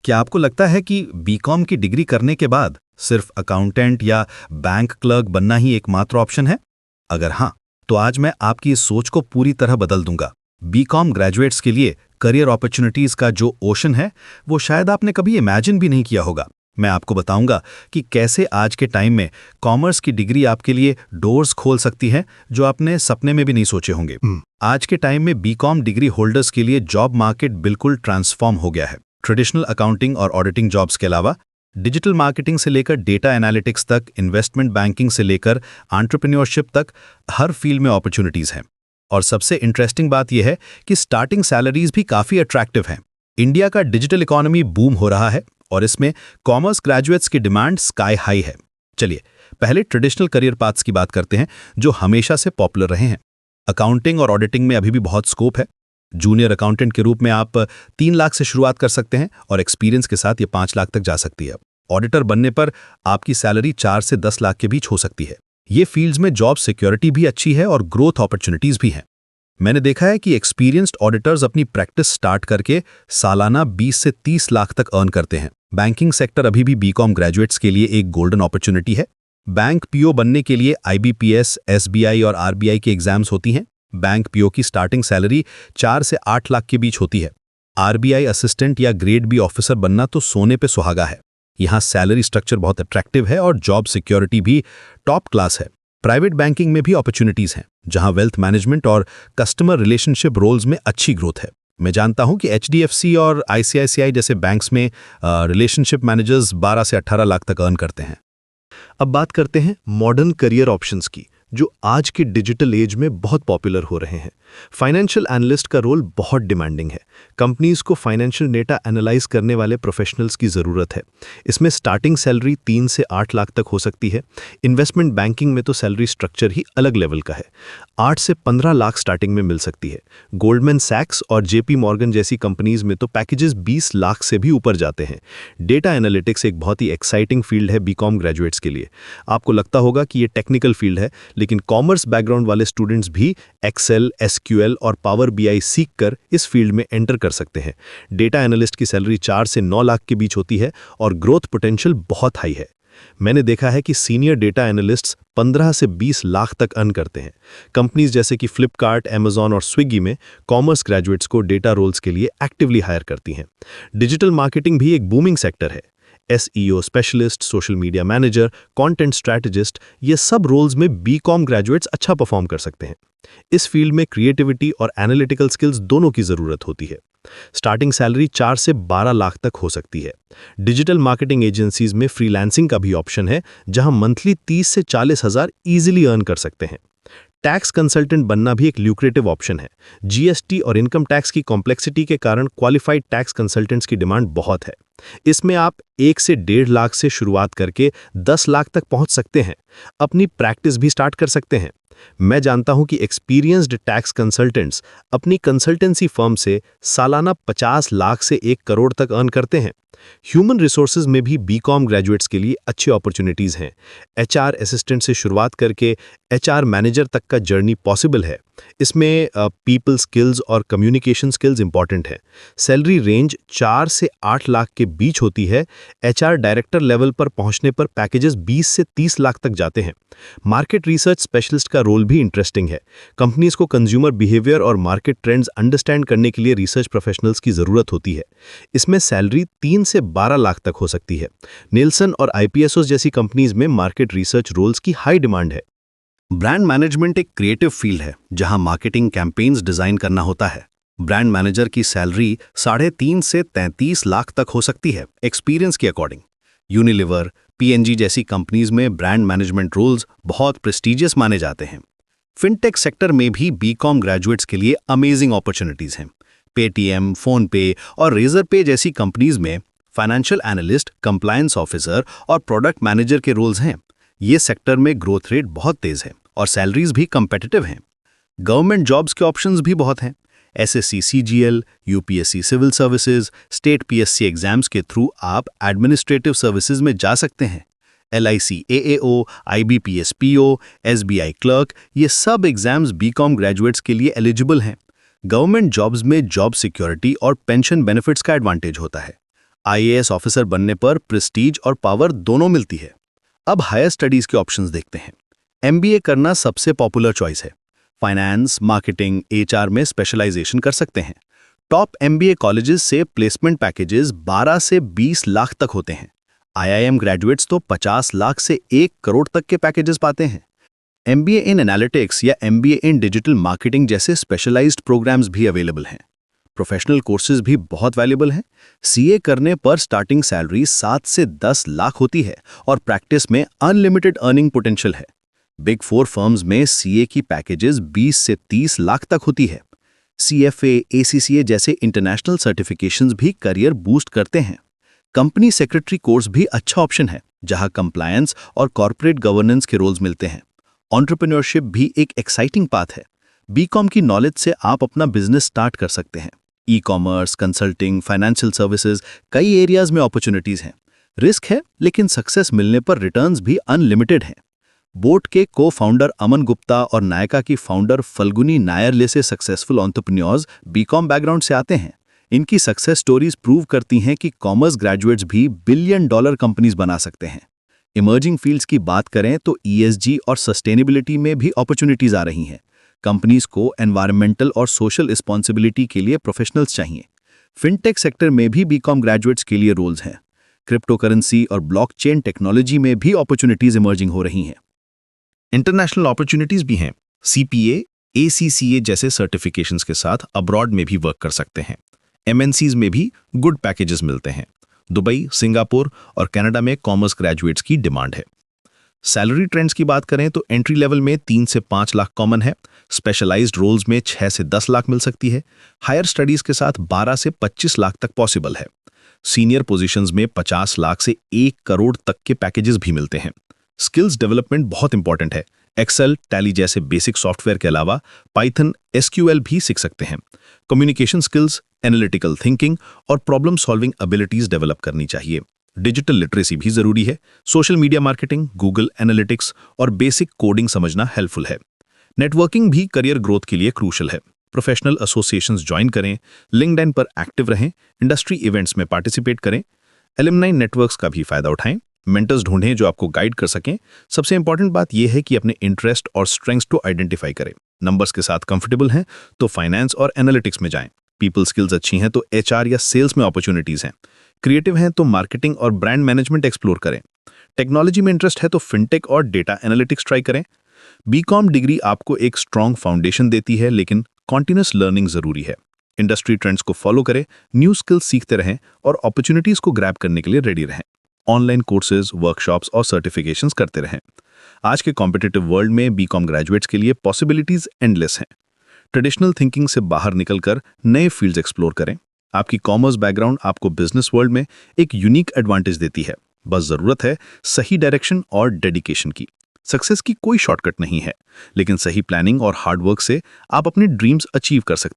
क्या आपको लगता है कि बीकॉम की डिग्री करने के बाद सिर्फ अकाउंटेंट या बैंक क्लर्क बनना ही एकमात्र ऑप्शन है? अगर हाँ, तो आज मैं आपकी इस सोच को पूरी तरह बदल दूंगा। बीकॉम ग्रेजुएट्स के लिए करियर अपॉर्चुनिटीज का जो ओशन है, वो शायद आपने कभी इमेजिन भी नहीं किया होगा। मैं आपको बताऊंगा कि कैसे आज के टाइम में कॉमर्स की डिग्री आपके लिए डोर्स खोल सकती है जो आपने सपने में भी नहीं सोचे होंगे। आज के टाइम में बीकॉम डिग्री होल्डर्स के लिए जॉब मार्केट बिल्कुल ट्रांसफॉर्म हो गया है। ट्रेडिशनल अकाउंटिंग और ऑडिटिंग जॉब्स के अलावा डिजिटल मार्केटिंग से लेकर डेटा एनालिटिक्स तक, इन्वेस्टमेंट बैंकिंग से लेकर एंटरप्रेन्योरशिप तक हर फील्ड में अपॉर्चुनिटीज हैं। और सबसे इंटरेस्टिंग बात यह है कि स्टार्टिंग सैलरीज भी काफ़ी अट्रैक्टिव हैं। इंडिया का डिजिटल इकोनॉमी बूम हो रहा है और इसमें कॉमर्स ग्रेजुएट्स की डिमांड स्काई हाई है। चलिए पहले ट्रेडिशनल करियर पाथ्स की बात करते हैं जो हमेशा से पॉपुलर रहे हैं। अकाउंटिंग और ऑडिटिंग में अभी भी बहुत स्कोप है। जूनियर अकाउंटेंट के रूप में आप 3 लाख से शुरुआत कर सकते हैं और एक्सपीरियंस के साथ ये 5 लाख तक जा सकती है। ऑडिटर बनने पर आपकी सैलरी 4 से 10 लाख के बीच हो सकती है। ये फील्ड्स में जॉब सिक्योरिटी भी अच्छी है और ग्रोथ अपॉर्चुनिटीज भी हैं। मैंने देखा है कि एक्सपीरियंस्ड ऑडिटर्स अपनी प्रैक्टिस स्टार्ट करके सालाना 20 से 30 लाख तक अर्न करते हैं। बैंकिंग सेक्टर अभी भी बीकॉम ग्रेजुएट्स के लिए एक गोल्डन अपॉर्चुनिटी है। बैंक पीओ बनने के लिए आईबीपीएस, एसबीआई और आरबीआई के एग्जाम्स होती हैं। बैंक पीओ की स्टार्टिंग सैलरी 4 से 8 लाख के बीच होती है। आरबीआई असिस्टेंट या ग्रेड बी ऑफिसर बनना तो सोने पे सुहागा है। यहाँ सैलरी स्ट्रक्चर बहुत अट्रैक्टिव है और जॉब सिक्योरिटी भी टॉप क्लास है। प्राइवेट बैंकिंग में भी अपॉर्चुनिटीज हैं, जहां वेल्थ मैनेजमेंट और कस्टमर रिलेशनशिप रोल्स में अच्छी ग्रोथ है। मैं जानता हूं कि एचडीएफसी और आईसीआईसीआई जैसे बैंक्स में रिलेशनशिप मैनेजर्स 12 से 18 लाख तक अर्न करते हैं। अब बात करते हैं मॉडर्न करियर ऑप्शंस की, जो आज के डिजिटल एज में बहुत पॉपुलर हो रहे हैं। फाइनेंशियल एनालिस्ट का रोल बहुत डिमांडिंग है। कंपनीज को फाइनेंशियल डेटा एनालाइज करने वाले प्रोफेशनल्स की ज़रूरत है। इसमें स्टार्टिंग सैलरी 3 से 8 लाख तक हो सकती है। इन्वेस्टमेंट बैंकिंग में तो सैलरी स्ट्रक्चर ही अलग लेवल का है। 8 से 15 लाख स्टार्टिंग में मिल सकती है। गोल्डमैन सैक्स और जेपी मॉर्गन जैसी कंपनीज में तो पैकेजेस 20 लाख से भी ऊपर जाते हैं। डेटा एनालिटिक्स एक बहुत ही एक्साइटिंग फील्ड है बीकॉम ग्रेजुएट्स के लिए। आपको लगता होगा कि ये टेक्निकल फील्ड है, लेकिन कॉमर्स बैकग्राउंड वाले स्टूडेंट्स भी एक्सेल, एसक्यूएल और पावर बीआई सीखकर इस फील्ड में एंटर कर सकते हैं। डेटा एनालिस्ट की सैलरी 4 से 9 लाख के बीच होती है और ग्रोथ पोटेंशियल बहुत हाई है। मैंने देखा है कि सीनियर डेटा एनालिस्ट्स 15 से 20 लाख तक अर्न करते हैं। कंपनीज जैसे कि फ्लिपकार्ट, अमेजॉन और स्विगी में कॉमर्स ग्रेजुएट्स को डेटा रोल्स के लिए एक्टिवली हायर करती हैं। डिजिटल मार्केटिंग भी एक बूमिंग सेक्टर है। SEO specialist, social media manager, content strategist, ये सब रोल्स में बीकॉम ग्रेजुएट्स अच्छा परफॉर्म कर सकते हैं। इस फील्ड में क्रिएटिविटी और एनालिटिकल स्किल्स दोनों की ज़रूरत होती है। स्टार्टिंग सैलरी 4 से 12 लाख तक हो सकती है। डिजिटल मार्केटिंग एजेंसीज में फ्रीलांसिंग का भी ऑप्शन है, जहां मंथली 30 से 40 हज़ार ईजिली अर्न कर सकते हैं। टैक्स कंसल्टेंट बनना भी एक ल्यूक्रेटिव ऑप्शन है। जीएसटी और इनकम टैक्स की कॉम्प्लेक्सिटी के कारण क्वालिफाइड टैक्स कंसल्टेंट्स की डिमांड बहुत है। इसमें आप 1 से 1.5 लाख से शुरुआत करके 10 लाख तक पहुंच सकते हैं। अपनी प्रैक्टिस भी स्टार्ट कर सकते हैं। मैं जानता हूं कि एक्सपीरियंस्ड टैक्स कंसल्टेंट्स अपनी कंसल्टेंसी फर्म से सालाना 50 लाख से 1 करोड़ तक अर्न करते हैं। ह्यूमन रिसोर्सेज में भी बीकॉम ग्रेजुएट्स के लिए अच्छी अपॉर्चुनिटीज हैं। एचआर असिस्टेंट से शुरुआत करके एचआर मैनेजर तक का जर्नी पॉसिबल है। इसमें पीपल स्किल्स और कम्युनिकेशन स्किल्स इंपॉर्टेंट हैं। सैलरी रेंज 4 से 8 लाख के बीच होती है। एचआर डायरेक्टर लेवल पर पहुंचने पर पैकेजेस 20 से 30 लाख तक जाते हैं। मार्केट रिसर्च स्पेशलिस्ट का रोल भी इंटरेस्टिंग है। कंपनीज को कंज्यूमर बिहेवियर और मार्केट ट्रेंड्स अंडरस्टैंड करने के लिए रिसर्च प्रोफेशनल्स की ज़रूरत होती है। इसमें सैलरी 3 से 12 लाख तक हो सकती है। नेल्सन और आईपीएसओ जैसी कंपनीज में मार्केट रिसर्च रोल्स की हाई डिमांड है। ब्रांड मैनेजमेंट एक क्रिएटिव फील्ड है, जहां मार्केटिंग कैंपेन्स डिजाइन करना होता है। ब्रांड मैनेजर की सैलरी 3.5 से 33 लाख तक हो सकती है, एक्सपीरियंस के अकॉर्डिंग। यूनिलीवर, पीएनजी जैसी कंपनीज में ब्रांड मैनेजमेंट रोल्स बहुत प्रेस्टिजियस माने जाते हैं। फिनटेक सेक्टर में भी बीकॉम ग्रेजुएट्स के लिए अमेजिंग अपॉर्चुनिटीज हैं। पेटीएम, फोनपे और रेजरपे जैसी कंपनीज में फाइनेंशियल एनालिस्ट, कंप्लायंस ऑफिसर और प्रोडक्ट मैनेजर के रोल्स हैं। ये सेक्टर में ग्रोथ रेट बहुत तेज है और सैलरीज भी कंपेटिटिव हैं। गवर्नमेंट जॉब्स के ऑप्शंस भी बहुत हैं। SSC CGL, UPSC civil services, state PSC exams के थ्रू आप एडमिनिस्ट्रेटिव सर्विसेज में जा सकते हैं। LIC AAO, IBPS PO, SBI clerk, ये सब एग्जाम्स बीकॉम ग्रेजुएट्स के लिए एलिजिबल हैं। गवर्नमेंट जॉब्स में जॉब सिक्योरिटी और पेंशन बेनिफिट्स का एडवांटेज होता है। आईएएस ऑफिसर बनने पर प्रेस्टीज और पावर दोनों मिलती है। अब हायर स्टडीज के ऑप्शंस देखते हैं। एमबीए करना सबसे पॉपुलर चॉइस है। फाइनेंस, मार्केटिंग, एचआर में स्पेशलाइजेशन कर सकते हैं। टॉप एमबीए कॉलेजेस से प्लेसमेंट पैकेजेस 12 से 20 लाख तक होते हैं। आईआईएम ग्रेजुएट्स तो 50 लाख से 1 करोड़ तक के पैकेजेस पाते हैं। एमबीए इन एनालिटिक्स या एमबीए इन डिजिटल मार्केटिंग जैसे स्पेशलाइज्ड प्रोग्राम्स भी अवेलेबल हैं। प्रोफेशनल कोर्सेज भी बहुत वैल्यूबल हैं। सीए करने पर स्टार्टिंग सैलरी 7 से 10 लाख होती है और प्रैक्टिस में अनलिमिटेड अर्निंग पोटेंशियल है। बिग 4 फर्म्स में सीए की पैकेजेस 20 से 30 लाख तक होती है। सीएफए, एसीसीए जैसे इंटरनेशनल सर्टिफिकेशंस भी करियर बूस्ट करते हैं। कंपनी सेक्रेटरी कोर्स भी अच्छा ऑप्शन है, जहां कंप्लायंस और कॉर्पोरेट गवर्नेंस के रोल्स मिलते हैं। एंटरप्रेन्योरशिप भी एक एक्साइटिंग पाथ है। बीकॉम की नॉलेज से आप अपना बिजनेस स्टार्ट कर सकते हैं। E commerce, consulting, financial services, कई एरियाज में अपॉर्चुनिटीज हैं। रिस्क है, लेकिन सक्सेस मिलने पर रिटर्न्स भी अनलिमिटेड हैं। बोट के को फाउंडर अमन गुप्ता और नायका की फाउंडर फल्गुनी नायर जैसे सक्सेसफुल एंटरप्रेन्योर्स बीकॉम बैकग्राउंड से आते हैं। इनकी सक्सेस स्टोरीज प्रूव करती हैं कि कॉमर्स ग्रेजुएट्स भी बिलियन डॉलर कंपनीज बना सकते हैं। इमर्जिंग फील्ड्स की बात करें तो ईएसजी और सस्टेनेबिलिटी में भी अपॉर्चुनिटीज आ रही हैं। कंपनीज को एनवायरमेंटल और सोशल रिस्पॉन्सिबिलिटी के लिए प्रोफेशनल्स चाहिए। फिनटेक सेक्टर में भी बीकॉम ग्रेजुएट्स के लिए रोल्स हैं। क्रिप्टो करेंसी और ब्लॉकचेन टेक्नोलॉजी में भी अपॉर्चुनिटीज इमर्जिंग हो रही हैं। इंटरनेशनल अपॉर्चुनिटीज भी हैं। सीपीए, एसीसीए जैसे सर्टिफिकेशंस के साथ अब्रॉड में भी वर्क कर सकते हैं। एमएनसीज में भी गुड पैकेजेस मिलते हैं। दुबई, सिंगापुर और कनाडा में कॉमर्स ग्रेजुएट्स की डिमांड है। सैलरी ट्रेंड्स की बात करें तो एंट्री लेवल में 3 से 5 लाख कॉमन है। स्पेशलाइज्ड रोल्स में 6 से 10 लाख मिल सकती है। हायर स्टडीज के साथ 12 से 25 लाख तक पॉसिबल है। सीनियर पोजीशंस में 50 लाख से 1 करोड़ तक के पैकेजेस भी मिलते हैं। स्किल्स डेवलपमेंट बहुत इंपॉर्टेंट है। एक्सेल, टैली जैसे बेसिक सॉफ्टवेयर के अलावा पाइथन, एसक्यूएल भी सीख सकते हैं। कम्युनिकेशन स्किल्स, एनालिटिकल थिंकिंग और प्रॉब्लम सॉल्विंग एबिलिटीज डेवलप करनी चाहिए। डिजिटल लिटरेसी भी जरूरी है। Social media marketing, Google analytics और बेसिक कोडिंग समझना हेल्पफुल है। नेटवर्किंग भी करियर ग्रोथ के लिए क्रूशल है। प्रोफेशनल एसोसिएशंस ज्वाइन करें, लिंक्डइन पर एक्टिव रहें, इंडस्ट्री इवेंट्स में पार्टिसिपेट करें, एलुमनाई नेटवर्क्स का भी फायदा उठाएं, मेंटर्स ढूंढें जो आपको गाइड कर सकें। सबसे इंपॉर्टेंट बात यह है कि अपने इंटरेस्ट और स्ट्रेंथ्स को आइडेंटिफाई करें। नंबर्स के साथ कंफर्टेबल हैं तो फाइनेंस और एनालिटिक्स में जाएं। पीपल स्किल्स अच्छी हैं तो एचआर या सेल्स में अपॉर्चुनिटीज हैं। क्रिएटिव हैं तो मार्केटिंग और ब्रांड मैनेजमेंट एक्सप्लोर करें। टेक्नोलॉजी में इंटरेस्ट है तो फिनटेक और डेटा एनालिटिक्स ट्राई करें। बीकॉम डिग्री आपको एक स्ट्रॉन्ग फाउंडेशन देती है, लेकिन कॉन्टिन्यूस लर्निंग जरूरी है। इंडस्ट्री ट्रेंड्स को फॉलो करें, न्यू स्किल्स सीखते रहें और अपॉर्चुनिटीज को ग्रैब करने के लिए रेडी रहें। ऑनलाइन कोर्सेज, वर्कशॉप्स और सर्टिफिकेशंस करते रहें। आज के कॉम्पिटिटिव वर्ल्ड में बीकॉम ग्रेजुएट्स के लिए पॉसिबिलिटीज एंडलेस हैं। ट्रेडिशनल थिंकिंग से बाहर निकलकर नए फील्ड्स एक्सप्लोर करें। आपकी कॉमर्स बैकग्राउंड आपको बिजनेस वर्ल्ड में एक यूनिक एडवांटेज देती है। बस जरूरत है सही डायरेक्शन और डेडिकेशन की। सक्सेस की कोई शॉर्टकट नहीं है, लेकिन सही प्लानिंग और हार्डवर्क से आप अपने ड्रीम्स अचीव कर सकते हैं।